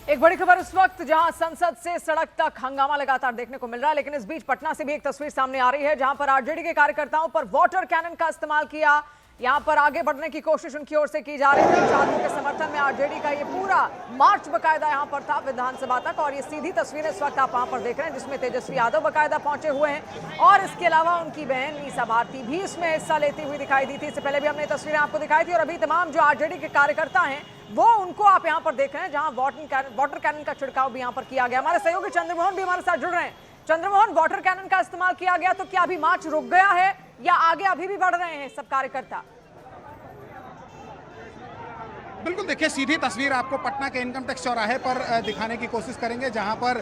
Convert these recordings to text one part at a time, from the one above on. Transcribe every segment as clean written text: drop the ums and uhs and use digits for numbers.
एक बड़ी खबर उस वक्त जहां संसद से सड़क तक हंगामा लगातार देखने को मिल रहा है, लेकिन इस बीच पटना से भी एक तस्वीर सामने आ रही है जहां पर आरजेडी के कार्यकर्ताओं पर वाटर कैनन का इस्तेमाल किया। यहां पर आगे बढ़ने की कोशिश उनकी ओर से की जा रही थी। छात्रों के समर्थन में आरजेडी का ये पूरा मार्च बकायदा यहां पर था विधानसभा तक, और ये सीधी तस्वीरें इस वक्त आप वहां पर देख रहे हैं जिसमें तेजस्वी यादव बकायदा पहुंचे हुए हैं और इसके अलावा उनकी बहन मीसा भारती भी इसमें हिस्सा लेती हुई दिखाई दी थी। इससे पहले भी हमने तस्वीरें आपको दिखाई थी और अभी तमाम जो आरजेडी के कार्यकर्ता हैं वो उनको आप यहां पर देख रहे हैं जहां वाटर कैनन का छिड़काव भी यहां पर किया गया। हमारे सहयोगी चंद्रमोहन भी हमारे साथ जुड़ रहे हैं। चंद्रमोहन, वाटर कैनन का इस्तेमाल किया गया तो क्या अभी मार्च रुक गया है या आगे अभी भी बढ़ रहे हैं सब कार्यकर्ता? बिल्कुल, देखिए सीधी तस्वीर आपको पटना के इनकम टैक्स चौराहे पर दिखाने की कोशिश करेंगे जहां पर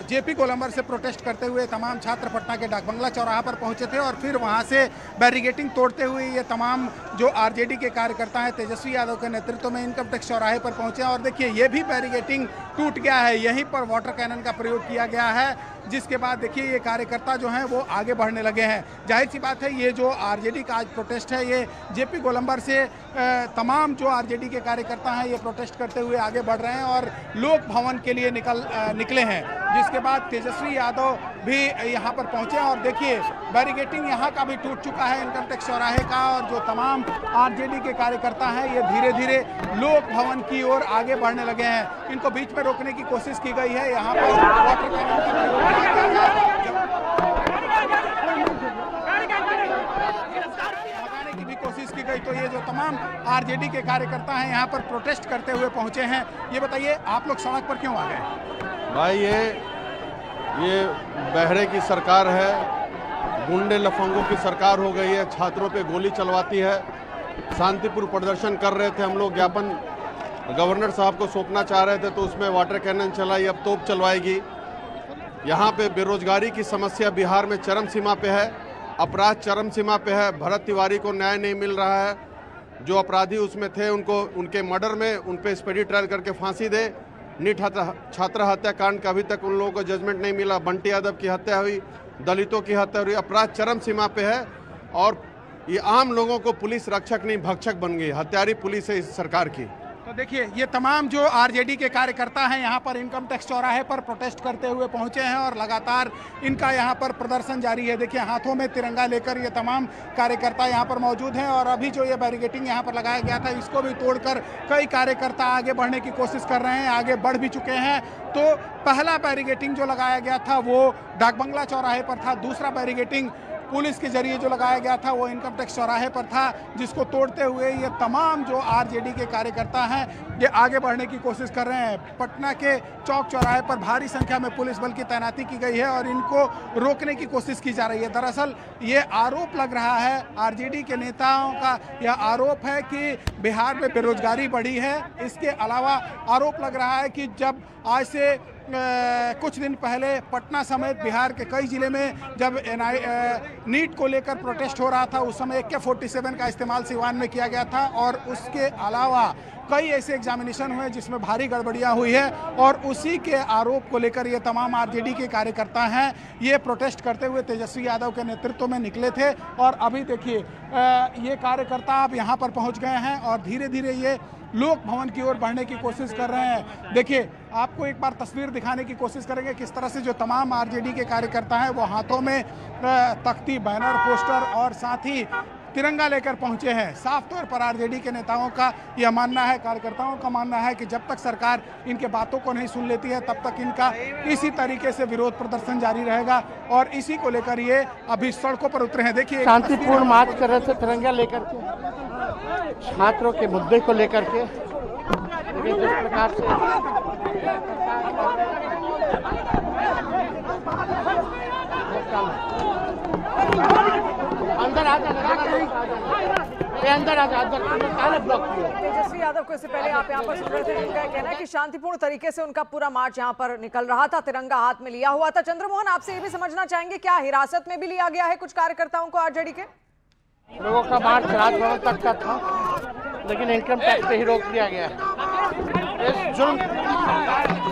जेपी गोलंबर से प्रोटेस्ट करते हुए तमाम छात्र पटना के डाक बंगला चौराहा पर पहुंचे थे और फिर वहां से बैरिगेटिंग तोड़ते हुए ये तमाम जो आरजेडी के कार्यकर्ता हैं तेजस्वी यादव के नेतृत्व में इनकम टैक्स चौराहे पर पहुंचे और देखिए ये भी बैरिगेटिंग टूट गया है। यहीं पर वाटर कैनन का प्रयोग किया गया है, जिसके बाद देखिए ये कार्यकर्ता जो हैं वो आगे बढ़ने लगे हैं। जाहिर सी बात है ये जो आरजेडी का आज प्रोटेस्ट है ये जेपी गोलंबर से तमाम जो आरजेडी के कार्यकर्ता हैं ये प्रोटेस्ट करते हुए आगे बढ़ रहे हैं और लोक भवन के लिए निकले हैं, जिसके बाद तेजस्वी यादव भी यहाँ पर पहुँचे और देखिए बैरिगेटिंग यहाँ का भी टूट चुका है इनकम टैक्स चौराहे का, और जो तमाम आरजेडी के कार्यकर्ता हैं ये धीरे धीरे लोक भवन की ओर आगे बढ़ने लगे हैं। इनको बीच में रोकने की कोशिश की गई है, यहाँ पर वाटर कैनन का प्रयोग लगाने की भी कोशिश की गई। तो ये जो तमाम आरजेडी के कार्यकर्ता हैं यहाँ पर प्रोटेस्ट करते हुए पहुंचे हैं। ये बताइए आप लोग सड़क पर क्यों आ गए? भाई ये बहरे की सरकार है, गुंडे लफंगों की सरकार हो गई है, छात्रों पे गोली चलवाती है। शांतिपूर्ण प्रदर्शन कर रहे थे हम लोग, ज्ञापन गवर्नर साहब को सौंपना चाह रहे थे तो उसमें वाटर कैनन चलाई, अब तोप चलवाएगी। यहाँ पे बेरोजगारी की समस्या बिहार में चरम सीमा पे है, अपराध चरम सीमा पे है। भरत तिवारी को न्याय नहीं मिल रहा है, जो अपराधी उसमें थे उनको उनके मर्डर में उन पे स्पीडी ट्रायल करके फांसी दे। नीट छात्र हत्याकांड का अभी तक उन लोगों को जजमेंट नहीं मिला। बंटी यादव की हत्या हुई, दलितों की हत्या हुई, अपराध चरम सीमा पे है और ये आम लोगों को पुलिस रक्षक नहीं भक्षक बन गई। हत्यारी पुलिस है इस सरकार की। तो देखिए ये तमाम जो आरजेडी के कार्यकर्ता हैं यहाँ पर इनकम टैक्स चौराहे पर प्रोटेस्ट करते हुए पहुँचे हैं और लगातार इनका यहाँ पर प्रदर्शन जारी है। देखिए हाथों में तिरंगा लेकर ये तमाम कार्यकर्ता यहाँ पर मौजूद हैं और अभी जो ये बैरिगेटिंग यहाँ पर लगाया गया था इसको भी तोड़कर कई कार्यकर्ता आगे बढ़ने की कोशिश कर रहे हैं, आगे बढ़ भी चुके हैं। तो पहला बैरिगेटिंग जो लगाया गया था वो डाक बंगला चौराहे पर था, दूसरा बैरिगेटिंग पुलिस के जरिए जो लगाया गया था वो इनकम टैक्स चौराहे पर था, जिसको तोड़ते हुए ये तमाम जो आरजेडी के कार्यकर्ता हैं ये आगे बढ़ने की कोशिश कर रहे हैं। पटना के चौक चौराहे पर भारी संख्या में पुलिस बल की तैनाती की गई है और इनको रोकने की कोशिश की जा रही है। दरअसल ये आरोप लग रहा है, आरजेडी के नेताओं का यह आरोप है कि बिहार में बेरोजगारी बढ़ी है। इसके अलावा आरोप लग रहा है कि जब आज से कुछ दिन पहले पटना समेत बिहार के कई जिले में जब नीट को लेकर प्रोटेस्ट हो रहा था उस समय AK-47 का इस्तेमाल सिवान में किया गया था और उसके अलावा कई ऐसे एग्जामिनेशन हुए जिसमें भारी गड़बड़ियां हुई है और उसी के आरोप को लेकर ये तमाम आरजेडी के कार्यकर्ता हैं ये प्रोटेस्ट करते हुए तेजस्वी यादव के नेतृत्व में निकले थे और अभी देखिए ये कार्यकर्ता अब यहाँ पर पहुँच गए हैं और धीरे धीरे ये लोक भवन की ओर बढ़ने की कोशिश कर रहे हैं। देखिए आपको एक बार तस्वीर दिखाने की कोशिश करेंगे किस तरह से जो तमाम आरजेडी के कार्यकर्ता हैं वो हाथों में तख्ती, बैनर, पोस्टर और साथ ही तिरंगा लेकर पहुंचे हैं। साफ तौर पर आरजेडी के नेताओं का यह मानना है, कार्यकर्ताओं का मानना है कि जब तक सरकार इनके बातों को नहीं सुन लेती है तब तक इनका इसी तरीके से विरोध प्रदर्शन जारी रहेगा और इसी को लेकर ये अभी सड़कों पर उतरे हैं। देखिए शांतिपूर्ण मार्च कर रहे थे तिरंगा लेकर के, छात्रों के मुद्दे को लेकर के। जिस प्रकार से अंदर अंदर ब्लॉक किया। तेजस्वी यादव को इससे पहले आप यहाँ पर सुन रहे थे, उनका कहना है कि शांतिपूर्ण तरीके से उनका पूरा मार्च यहाँ पर निकल रहा था, तिरंगा हाथ में लिया हुआ था। चंद्रमोहन, आपसे ये भी समझना चाहेंगे क्या हिरासत में भी लिया गया है कुछ कार्यकर्ताओं को आरजेडी के? लोगों का मार्च राजभवन तक का था लेकिन इनकम टैक्स पे ही रोक दिया गया। इस जुर्म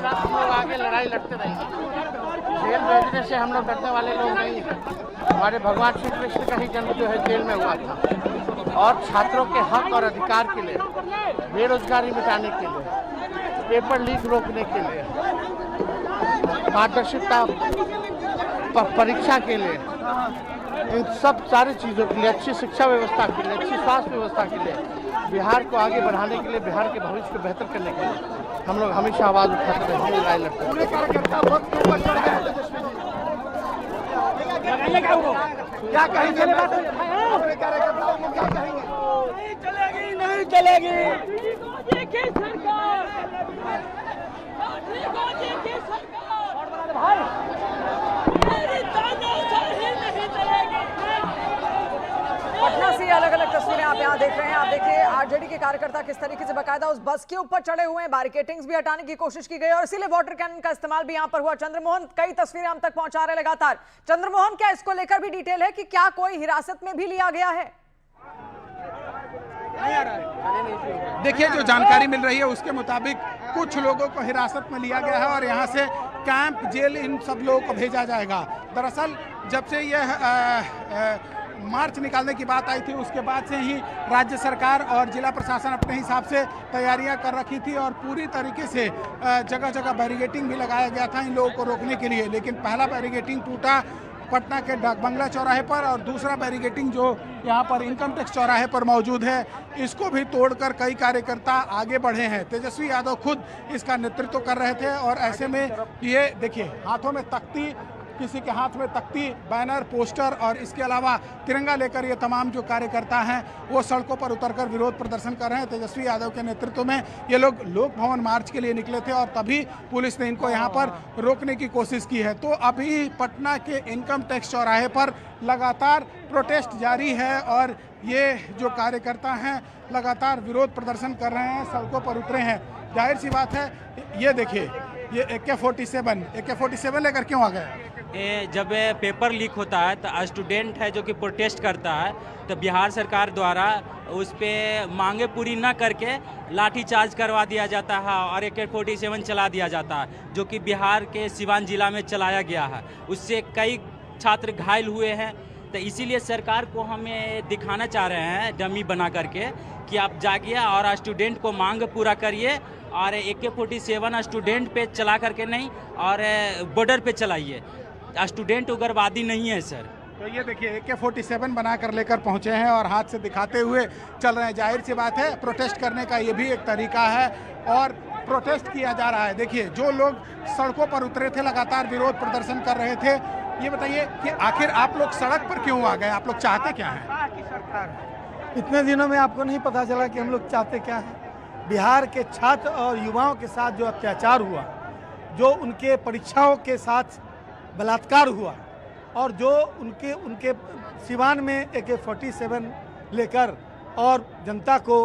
हम लोग आगे लड़ाई लड़ते रहेंगे। जेल भेजने से हम लोग डरने वाले लोग नहीं हैं। हमारे भगवान श्री कृष्ण का ही जन्म जो है जेल में हुआ था और छात्रों के हक और अधिकार के लिए, बेरोजगारी मिटाने के लिए पेपर लीक रोकने के लिए, पारदर्शिता परीक्षा के लिए, इन सब सारी चीज़ों के लिए, अच्छी शिक्षा व्यवस्था के लिए, अच्छी स्वास्थ्य व्यवस्था के लिए, बिहार को आगे बढ़ाने के लिए, बिहार के भविष्य को बेहतर करने के लिए हम लोग हमेशा आवाज़ उठाते रहेंगे, लड़ाई लड़ते रहेंगे। क्या कहेंगे अपने कार्यकर्ताओं को, क्या कहेंगे? नहीं चलेगी, नहीं चलेगी। पटना से अलग अलग तस्वीरें आप यहाँ देख रहे हैं। आप देखिए आरजेडी के कार्यकर्ता किस तरीके से बाकायदा उस बस के ऊपर चढ़े हुए हैं, बैरिकेटिंग्स भी हटाने की कोशिश की गई और इसीलिए वाटर कैनन का इस्तेमाल भी यहाँ पर हुआ। चंद्रमोहन कई तस्वीरें हम तक पहुंचा रहे लगातार। चंद्रमोहन, क्या इसको लेकर भी डिटेल है कि क्या कोई हिरासत में भी लिया गया है? देखिए, जो जानकारी मिल रही है उसके मुताबिक कुछ लोगों को हिरासत में लिया गया है और यहाँ से कैंप, जेल, इन सब लोगों को भेजा जाएगा। दरअसल जब से यह मार्च निकालने की बात आई थी उसके बाद से ही राज्य सरकार और जिला प्रशासन अपने हिसाब से तैयारियां कर रखी थी और पूरी तरीके से जगह जगह बैरिकेटिंग भी लगाया गया था इन लोगों को रोकने के लिए। लेकिन पहला बैरिकेटिंग टूटा पटना के डाक बंगला चौराहे पर और दूसरा बैरिकेटिंग जो यहाँ पर इनकम टैक्स चौराहे पर मौजूद है, इसको भी तोड़कर कई कार्यकर्ता आगे बढ़े हैं। तेजस्वी यादव खुद इसका नेतृत्व कर रहे थे और ऐसे में ये देखिए हाथों में तख्ती, किसी के हाथ में तख्ती, बैनर, पोस्टर और इसके अलावा तिरंगा लेकर ये तमाम जो कार्यकर्ता हैं वो सड़कों पर उतरकर विरोध प्रदर्शन कर रहे हैं। तेजस्वी यादव के नेतृत्व में ये लोग लोक भवन मार्च के लिए निकले थे और तभी पुलिस ने इनको यहाँ पर रोकने की कोशिश की है। तो अभी पटना के इनकम टैक्स चौराहे पर लगातार प्रोटेस्ट जारी है और ये जो कार्यकर्ता हैं लगातार विरोध प्रदर्शन कर रहे हैं, सड़कों पर उतरे हैं। जाहिर सी बात है, ये देखिए ये AK-47 लेकर क्यों आ गए? जब पेपर लीक होता है तो स्टूडेंट है जो कि प्रोटेस्ट करता है तो बिहार सरकार द्वारा उस पर मांगे पूरी न करके लाठी चार्ज करवा दिया जाता है और AK-47 चला दिया जाता है, जो कि बिहार के सिवान जिला में चलाया गया है। उससे कई छात्र घायल हुए हैं। तो इसीलिए सरकार को हमें दिखाना चाह रहे हैं डमी बना करके कि आप जागिए और स्टूडेंट को मांग पूरा करिए और AK-47 स्टूडेंट पे चला करके नहीं और बॉर्डर पे चलाइए। स्टूडेंट उग्रवादी नहीं है सर। तो ये देखिए AK-47 बना कर लेकर पहुंचे हैं और हाथ से दिखाते हुए चल रहे हैं। जाहिर सी बात है, प्रोटेस्ट करने का ये भी एक तरीका है और प्रोटेस्ट किया जा रहा है। देखिए जो लोग सड़कों पर उतरे थे, लगातार विरोध प्रदर्शन कर रहे थे, ये बताइए कि आखिर आप लोग सड़क पर क्यों आ गए? आप लोग चाहते क्या हैं? इतने दिनों में आपको नहीं पता चला कि हम लोग चाहते क्या हैं? बिहार के छात्र और युवाओं के साथ जो अत्याचार हुआ, जो उनके परीक्षाओं के साथ बलात्कार हुआ और जो उनके सिवान में AK-47 लेकर और जनता को,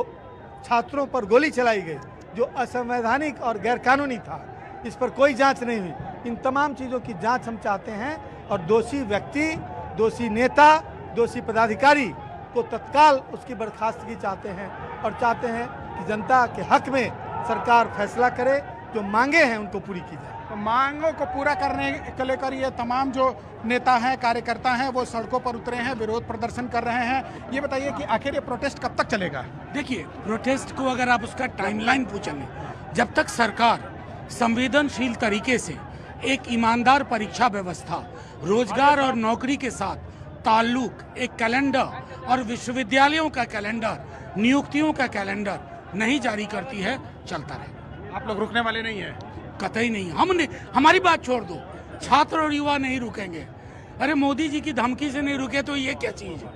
छात्रों पर गोली चलाई गई जो असंवैधानिक और गैरकानूनी था, इस पर कोई जांच नहीं हुई। इन तमाम चीज़ों की जांच हम चाहते हैं और दोषी व्यक्ति, दोषी नेता, दोषी पदाधिकारी को तत्काल उसकी बर्खास्तगी चाहते हैं और चाहते हैं कि जनता के हक में सरकार फैसला करे, जो मांगे हैं उनको पूरी की जाए। तो मांगों को पूरा करने को लेकर ये तमाम जो नेता हैं, कार्यकर्ता हैं, वो सड़कों पर उतरे हैं, विरोध प्रदर्शन कर रहे हैं। ये बताइए कि आखिर ये प्रोटेस्ट कब तक चलेगा? देखिए, प्रोटेस्ट को अगर आप उसका टाइमलाइन पूछेंगे, जब तक सरकार संवेदनशील तरीके से एक ईमानदार परीक्षा व्यवस्था, रोजगार और नौकरी के साथ ताल्लुक, एक कैलेंडर और विश्वविद्यालयों का कैलेंडर, नियुक्तियों का कैलेंडर नहीं जारी करती है, चलता रहेगा। आप लोग रुकने वाले नहीं हैं? कतई नहीं। हमने, हमारी बात छोड़ दो, छात्र और युवा नहीं रुकेंगे। अरे मोदी जी की धमकी से नहीं रुके तो ये क्या चीज है?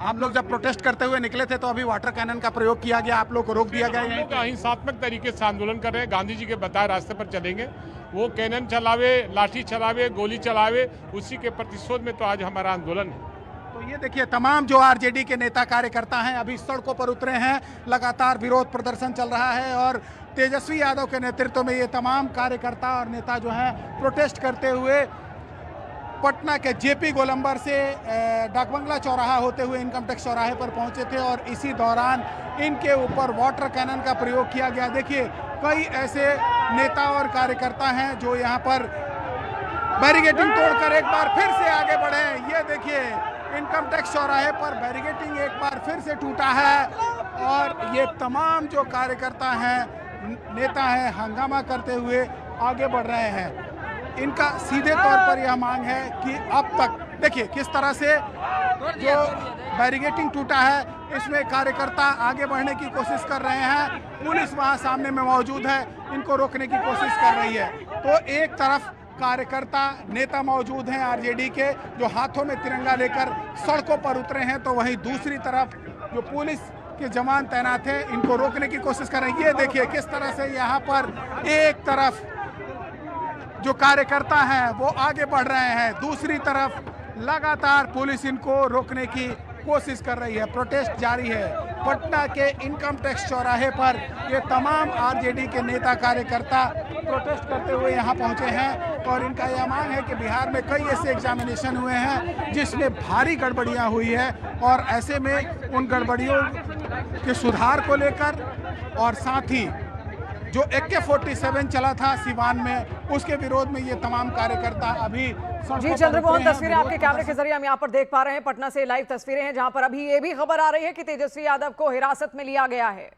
आप लोग जब प्रोटेस्ट करते हुए निकले थे तो अभी वाटर कैनन का प्रयोग किया गया, आप लोग को रोक दिया गया है? अहिंसात्मक तरीके से आंदोलन कर रहे हैं, गांधी जी के बताए रास्ते पर चलेंगे। वो कैनन चलावे, लाठी चलावे, गोली चलावे, उसी के प्रतिशोध में तो आज हमारा आंदोलन है। तो ये देखिए तमाम जो आरजेडी के नेता कार्यकर्ता हैं अभी सड़कों पर उतरे हैं, लगातार विरोध प्रदर्शन चल रहा है और तेजस्वी यादव के नेतृत्व में ये तमाम कार्यकर्ता और नेता जो हैं प्रोटेस्ट करते हुए पटना के जेपी गोलंबर से डाकबंगला चौराहा होते हुए इनकम टैक्स चौराहे पर पहुंचे थे और इसी दौरान इनके ऊपर वाटर कैनन का प्रयोग किया गया। देखिए कई ऐसे नेता और कार्यकर्ता हैं जो यहाँ पर बैरिकेडिंग तोड़कर एक बार फिर से आगे बढ़े। ये देखिए इनकम टैक्स चौराहे पर बैरिकेडिंग एक बार फिर से टूटा है और ये तमाम जो कार्यकर्ता हैं नेता हैं हंगामा करते हुए आगे बढ़ रहे हैं। इनका सीधे तौर पर यह मांग है कि अब तक देखिए किस तरह से जो बैरिकेडिंग टूटा है, इसमें कार्यकर्ता आगे बढ़ने की कोशिश कर रहे हैं, पुलिस वहां सामने में मौजूद है, इनको रोकने की कोशिश कर रही है। तो एक तरफ कार्यकर्ता नेता मौजूद हैं आरजेडी के, जो हाथों में तिरंगा लेकर सड़कों पर उतरे हैं, तो वहीं दूसरी तरफ जो पुलिस के जवान तैनात हैं, इनको रोकने की कोशिश कर रहे हैं। ये देखिए किस तरह से यहाँ पर एक तरफ जो कार्यकर्ता हैं वो आगे बढ़ रहे हैं, दूसरी तरफ लगातार पुलिस इनको रोकने की कोशिश कर रही है। प्रोटेस्ट जारी है। पटना के इनकम टैक्स चौराहे पर ये तमाम आरजेडी के नेता कार्यकर्ता प्रोटेस्ट करते हुए यहाँ पहुँचे हैं और इनका यह मांग है कि बिहार में कई ऐसे एग्जामिनेशन हुए हैं जिसमें भारी गड़बड़ियाँ हुई है और ऐसे में उन गड़बड़ियों के सुधार को लेकर और साथ ही जो AK-47 चला था सिवान में, उसके विरोध में ये तमाम कार्यकर्ता अभी जी चंद्रमोहन, तस्वीरें आपके कैमरे के जरिए हम यहाँ पर देख पा रहे हैं। पटना से लाइव तस्वीरें हैं जहां पर अभी ये भी खबर आ रही है कि तेजस्वी यादव को हिरासत में लिया गया है।